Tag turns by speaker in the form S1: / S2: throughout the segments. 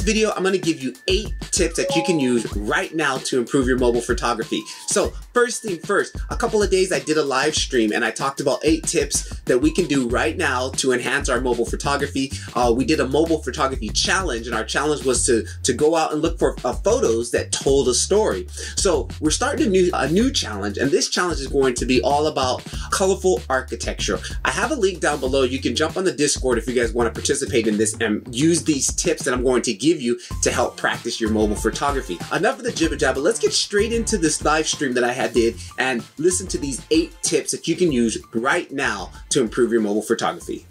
S1: video, I'm gonna give you 8 tips that you can use right now to improve your mobile photography. So first thing first, a couple of days I did a live stream and I talked about 8 tips that we can do right now to enhance our mobile photography. We did a mobile photography challenge, and our challenge was to go out and look for photos that told a story. So we're starting a new challenge, and this challenge is going to be all about colorful architecture. I have a link down below. You can jump on the Discord if you guys want to participate in this and use these tips that I'm going to give you to help practice your mobile photography. Enough of the jibber jabber. Let's get straight into this live stream that I did and listen to these 8 tips that you can use right now to improve your mobile photography.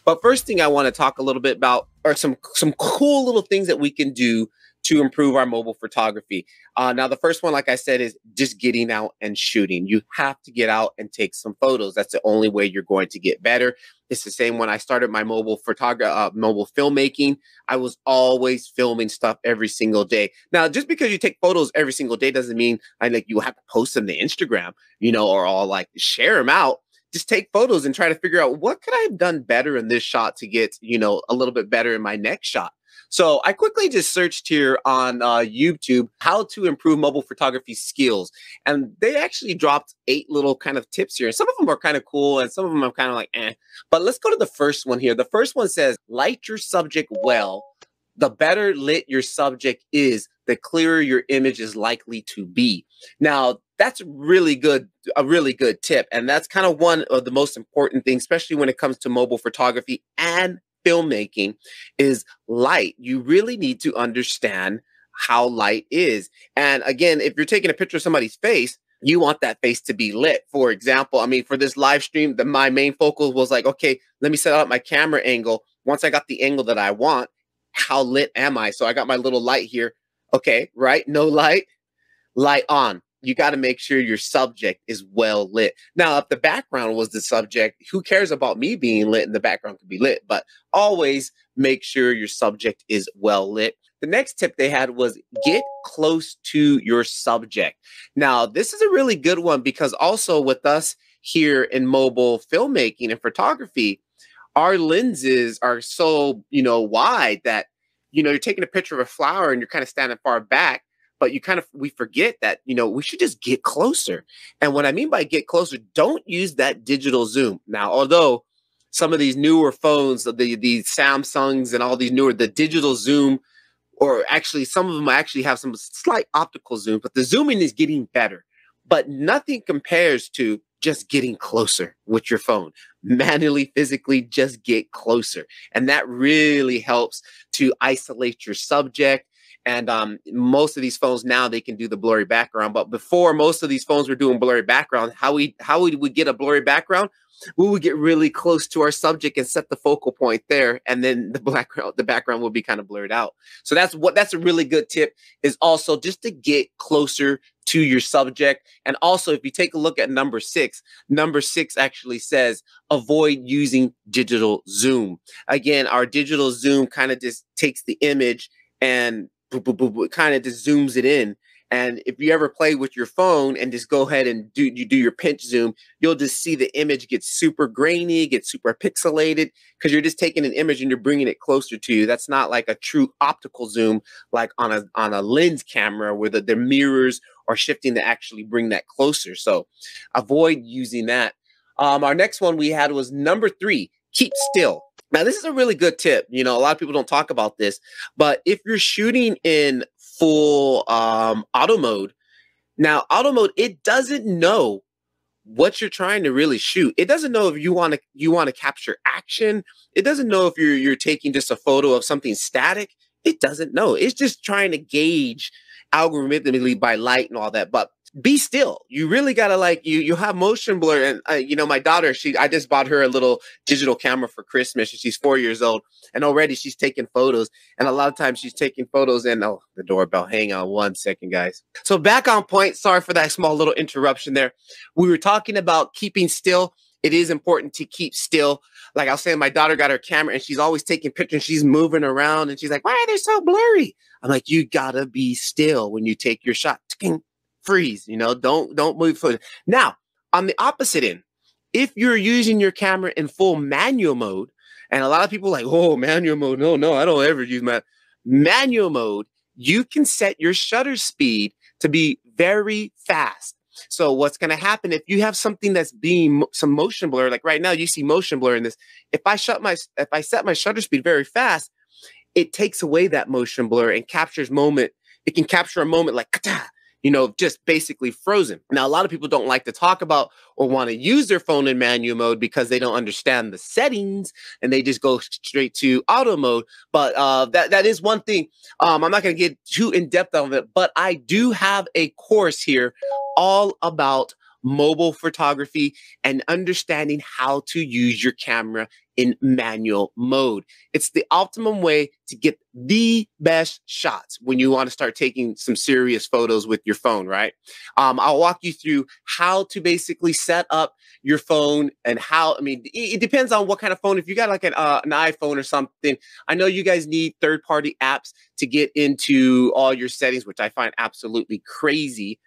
S1: But first thing I want to talk a little bit about are some cool little things that we can do to improve our mobile photography. Now, the first one, like I said, is just getting out and shooting. You have to get out and take some photos. That's the only way you're going to get better. It's the same when I started my mobile filmmaking. I was always filming stuff every single day. Now, just because you take photos every single day doesn't mean you have to post them to Instagram, or all like share them out. Just take photos and try to figure out what could I have done better in this shot to get, a little bit better in my next shot. So I quickly just searched here on YouTube how to improve mobile photography skills. And they actually dropped 8 little kind of tips here. Some of them are kind of cool and some of them are kind of like, eh. But let's go to the first one here. The first one says, light your subject well. The better lit your subject is, the clearer your image is likely to be. Now, that's really good, a really good tip. And that's kind of one of the most important things, especially when it comes to mobile photography and filmmaking, is light. You really need to understand how light is. And again, if you're taking a picture of somebody's face, you want that face to be lit. For example, for this live stream, my main focal was like, okay, let me set up my camera angle. Once I got the angle that I want, how lit am I? So I got my little light here. Okay, right? No light, light on. You got to make sure your subject is well lit. Now, if the background was the subject, who cares about me being lit and the background could be lit? But always make sure your subject is well lit. The next tip they had was get close to your subject. Now, this is a really good one because also with us here in mobile filmmaking and photography, our lenses are so, wide that, you're taking a picture of a flower and you're kind of standing far back. But we forget that, we should just get closer. And what I mean by get closer, don't use that digital zoom. Now, although some of these newer phones, the Samsungs and all these newer, the digital zoom, or actually some of them actually have some slight optical zoom, but the zooming is getting better. But nothing compares to just getting closer with your phone. Manually, physically, just get closer. And that really helps to isolate your subject. And most of these phones now, they can do the blurry background. But before, most of these phones were doing blurry background. How would we get a blurry background? We would get really close to our subject and set the focal point there, and then the background will be kind of blurred out. So that's a really good tip, is also just to get closer to your subject. And also, if you take a look at number 6 actually says avoid using digital zoom. Again, our digital zoom kind of just takes the image and kind of just zooms it in. And if you ever play with your phone and just go ahead and do your pinch zoom, you'll just see the image get super grainy, get super pixelated, because you're just taking an image and you're bringing it closer to you. That's not like a true optical zoom, like on a lens camera where the mirrors are shifting to actually bring that closer. So avoid using that. Our next one we had was number 3, keep still. Now, this is a really good tip. A lot of people don't talk about this, but if you're shooting in full auto mode, now auto mode, it doesn't know what you're trying to really shoot. It doesn't know if you want to capture action. It doesn't know if you're taking just a photo of something static. It doesn't know. It's just trying to gauge algorithmically by light and all that. But be still. You really gotta you have motion blur. And my daughter, I just bought her a little digital camera for Christmas. She's 4 years old, and already she's taking photos. And a lot of times she's taking photos and the doorbell. Hang on one second, guys. So back on point. Sorry for that small little interruption there. We were talking about keeping still. It is important to keep still. Like I was saying, my daughter got her camera and she's always taking pictures. She's moving around and she's like, why are they so blurry? I'm like, you gotta be still when you take your shot. Freeze, don't move forward. Now, on the opposite end, if you're using your camera in full manual mode, and a lot of people are like, oh, manual mode, no, I don't ever use Manual mode, you can set your shutter speed to be very fast. So what's going to happen if you have something that's being some motion blur, like right now you see motion blur in this. If I set my shutter speed very fast, it takes away that motion blur and captures moment. It can capture a moment like, just basically frozen. Now, a lot of people don't like to talk about or want to use their phone in manual mode because they don't understand the settings and they just go straight to auto mode. But that is one thing. I'm not going to get too in depth of it, but I do have a course here all about mobile photography and understanding how to use your camera in manual mode. It's the optimum way to get the best shots when you want to start taking some serious photos with your phone, right? I'll walk you through how to basically set up your phone and how, it depends on what kind of phone. If you got like an iPhone or something, I know you guys need third-party apps to get into all your settings, which I find absolutely crazy,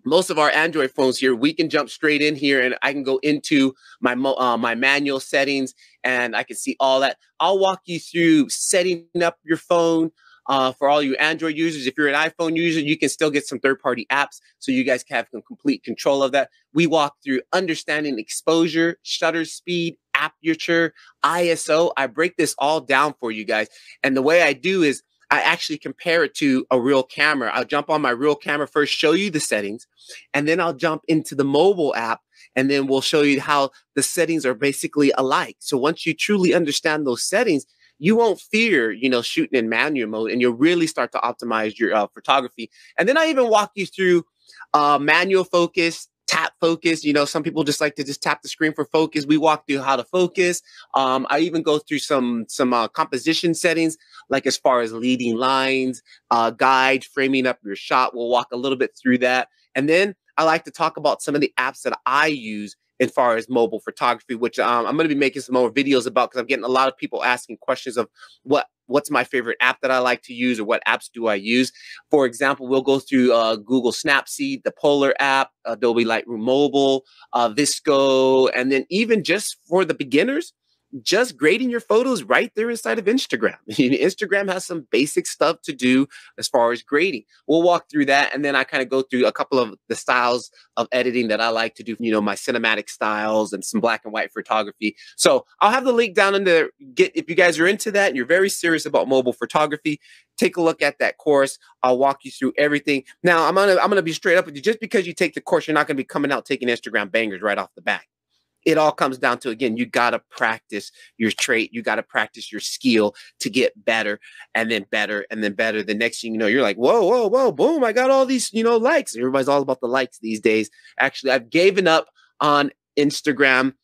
S1: Most of our Android phones here, we can jump straight in here and I can go into my my manual settings and I can see all that. I'll walk you through setting up your phone for all you Android users. If you're an iPhone user, you can still get some third-party apps so you guys can have complete control of that. We walk through understanding exposure, shutter speed, aperture, ISO. I break this all down for you guys. And the way I do is I actually compare it to a real camera. I'll jump on my real camera first, show you the settings, and then I'll jump into the mobile app, and then we'll show you how the settings are basically alike. So once you truly understand those settings, you won't fear, shooting in manual mode, and you'll really start to optimize your photography. And then I even walk you through manual focus, tap focus. Some people just like to just tap the screen for focus. We walk through how to focus. I even go through some composition settings, like as far as leading lines, guide, framing up your shot. We'll walk a little bit through that. And then I like to talk about some of the apps that I use as far as mobile photography, which I'm going to be making some more videos about because I'm getting a lot of people asking questions of what's my favorite app that I like to use or what apps do I use. For example, we'll go through Google Snapseed, the Polar app, Adobe Lightroom Mobile, Visco, and then even just for the beginners, just grading your photos right there inside of Instagram. Instagram has some basic stuff to do as far as grading. We'll walk through that. And then I kind of go through a couple of the styles of editing that I like to do, my cinematic styles and some black and white photography. So I'll have the link down in there. If you guys are into that and you're very serious about mobile photography, take a look at that course. I'll walk you through everything. Now, I'm gonna be straight up with you. Just because you take the course, you're not going to be coming out taking Instagram bangers right off the bat. It all comes down to, again, you got to practice your trait. You got to practice your skill to get better and then better and then better. The next thing you know, you're like, whoa, boom, I got all these, likes. Everybody's all about the likes these days. Actually, I've given up on Instagram.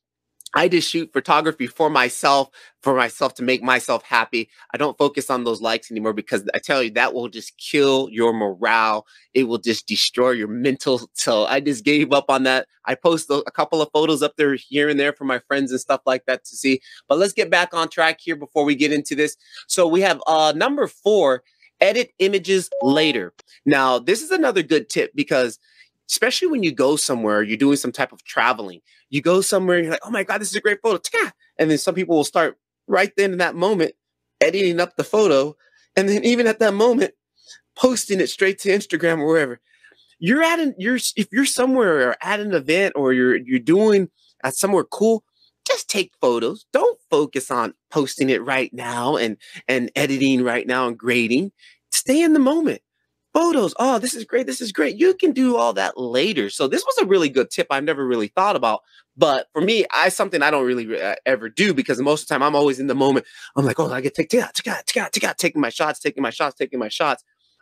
S1: I just shoot photography for myself to make myself happy. I don't focus on those likes anymore because I tell you, that will just kill your morale. It will just destroy your mental. So I just gave up on that. I post a couple of photos up there here and there for my friends and stuff like that to see. But let's get back on track here before we get into this. So we have number 4, edit images later. Now, this is another good tip because especially when you go somewhere, you're doing some type of traveling. You go somewhere, and you're like, oh my God, this is a great photo. And then some people will start right then in that moment, editing up the photo. And then even at that moment, posting it straight to Instagram or wherever. If you're somewhere or at an event or you're doing at somewhere cool, just take photos. Don't focus on posting it right now and editing right now and grading. Stay in the moment. Photos. Oh, this is great. This is great. You can do all that later. So this was a really good tip I've never really thought about. But for me, something I don't really ever do because most of the time I'm always in the moment. I'm like, oh, I get taking my shots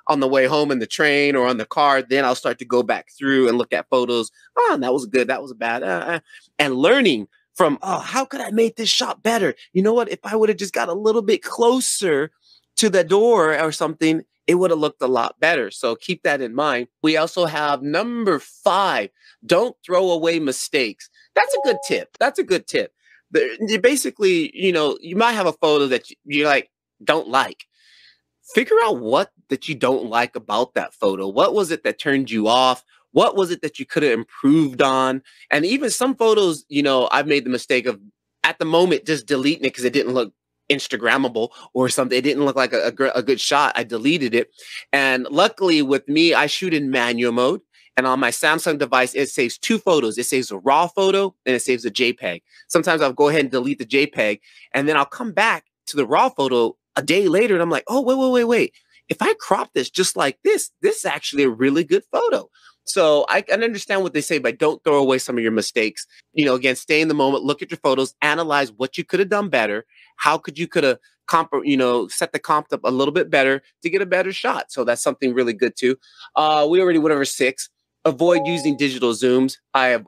S1: on the way home in the train or on the car. Then I'll start to go back through and look at photos. Oh, that was good. That was bad. And learning from, how could I make this shot better? You know what? If I would have just got a little bit closer to the door or something, it would have looked a lot better. So keep that in mind. We also have number 5, don't throw away mistakes. That's a good tip. Basically, you might have a photo that you don't like. Figure out what that you don't like about that photo. What was it that turned you off? What was it that you could have improved on? And even some photos, I've made the mistake of at the moment just deleting it because it didn't look Instagrammable or something. It didn't look like a good shot. I deleted it. And luckily with me, I shoot in manual mode. And on my Samsung device, it saves 2 photos. It saves a RAW photo and it saves a JPEG. Sometimes I'll go ahead and delete the JPEG, and then I'll come back to the RAW photo a day later, and I'm like, oh, wait. If I crop this just like this is actually a really good photo. So I can understand what they say, but don't throw away some of your mistakes. You know, again, stay in the moment, look at your photos, analyze what you could have done better. How could you set the comp up a little bit better to get a better shot. So that's something really good too. We already went over 6. Avoid using digital zooms. I've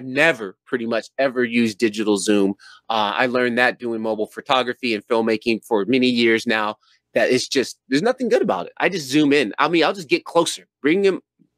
S1: never pretty much ever used digital zoom. I learned that doing mobile photography and filmmaking for many years now, that it's just, there's nothing good about it. I just zoom in. I mean, I'll just get closer,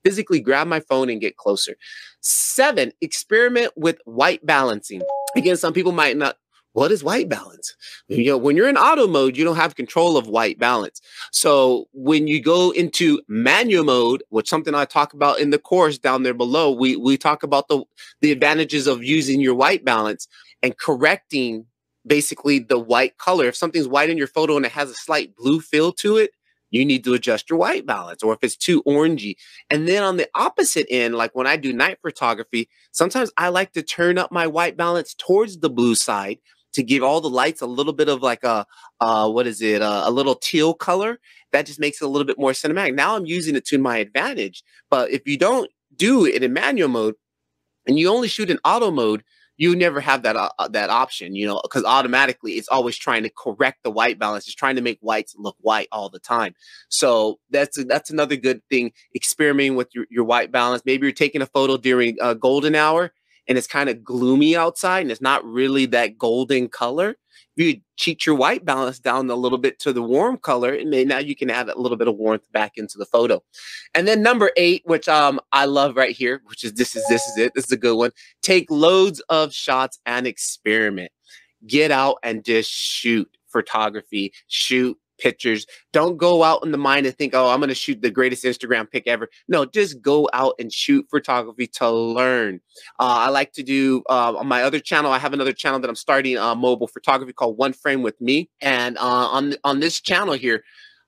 S1: physically grab my phone and get closer. 7, experiment with white balancing. Again, some people might not, what is white balance? You know, when you're in auto mode, you don't have control of white balance. So when you go into manual mode, which something I talk about in the course down there below, we talk about the advantages of using your white balance and correcting basically the white color. If something's white in your photo and it has a slight blue feel to it, you need to adjust your white balance, or if it's too orangey. And then on the opposite end, like when I do night photography, sometimes I like to turn up my white balance towards the blue side to give all the lights a little bit of like a little teal color. That just makes it a little bit more cinematic. Now I'm using it to my advantage. But if you don't do it in manual mode and you only shoot in auto mode, you never have that option, you know, because automatically it's always trying to correct the white balance. It's trying to make whites look white all the time. So that's another good thing, experimenting with your white balance. Maybe you're taking a photo during golden hour and it's kind of gloomy outside and it's not really that golden color. You cheat your white balance down a little bit to the warm color, and now you can add a little bit of warmth back into the photo. And then number 8, which I love right here, which is this is it. This is a good one. Take loads of shots and experiment. Get out and just shoot photography, shoot pictures. Don't go out in the mind and think, oh, I'm going to shoot the greatest Instagram pic ever. No, just go out and shoot photography to learn. I like to do on my other channel. I have another channel that I'm starting mobile photography called One Frame with Me. And on this channel here,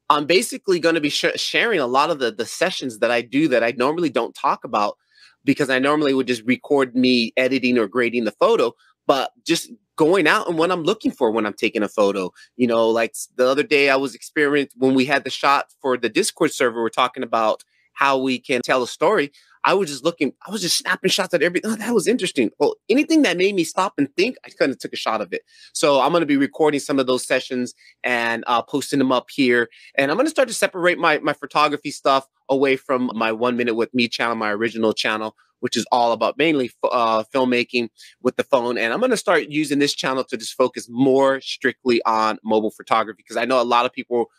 S1: I'm basically going to be sharing a lot of the sessions that I do that I normally don't talk about, because I normally would just record me editing or grading the photo, but just going out and what I'm looking for when I'm taking a photo. You know, like the other day I was experimenting when we had the shot for the Discord server. We're talking about how we can tell a story. I was just snapping shots at everything. Oh, that was interesting. Well, anything that made me stop and think, I kind of took a shot of it. So I'm going to be recording some of those sessions and posting them up here. And I'm going to start to separate my photography stuff away from my 1 Minute with Me channel, my original channel, which is all about mainly filmmaking with the phone. And I'm going to start using this channel to just focus more strictly on mobile photography, because I know a lot of people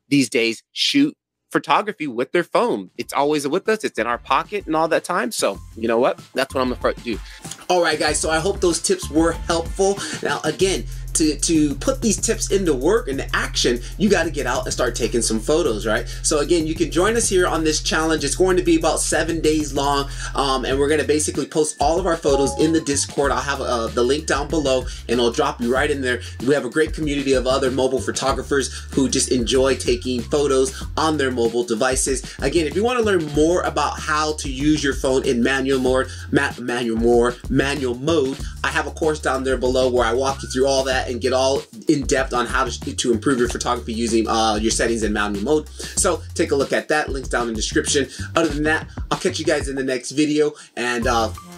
S1: these days shoot photography with their phone. It's always with us. It's in our pocket and all that time. So you know what? That's what I'm going to do. All right, guys. So I hope those tips were helpful. Now, again, to put these tips into work, into action, you got to get out and start taking some photos, right? So again, you can join us here on this challenge. It's going to be about 7 days long, and we're going to basically post all of our photos in the Discord. I'll have the link down below, and I'll drop you right in there. We have a great community of other mobile photographers who just enjoy taking photos on their mobile devices. Again, if you want to learn more about how to use your phone in manual mode, I have a course down there below where I walk you through all that and get all in depth on how to improve your photography using your settings in manual mode. So take a look at that. Links down in the description. Other than that, I'll catch you guys in the next video, and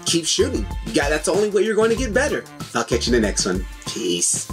S1: keep shooting. That's the only way you're going to get better. I'll catch you in the next one. Peace.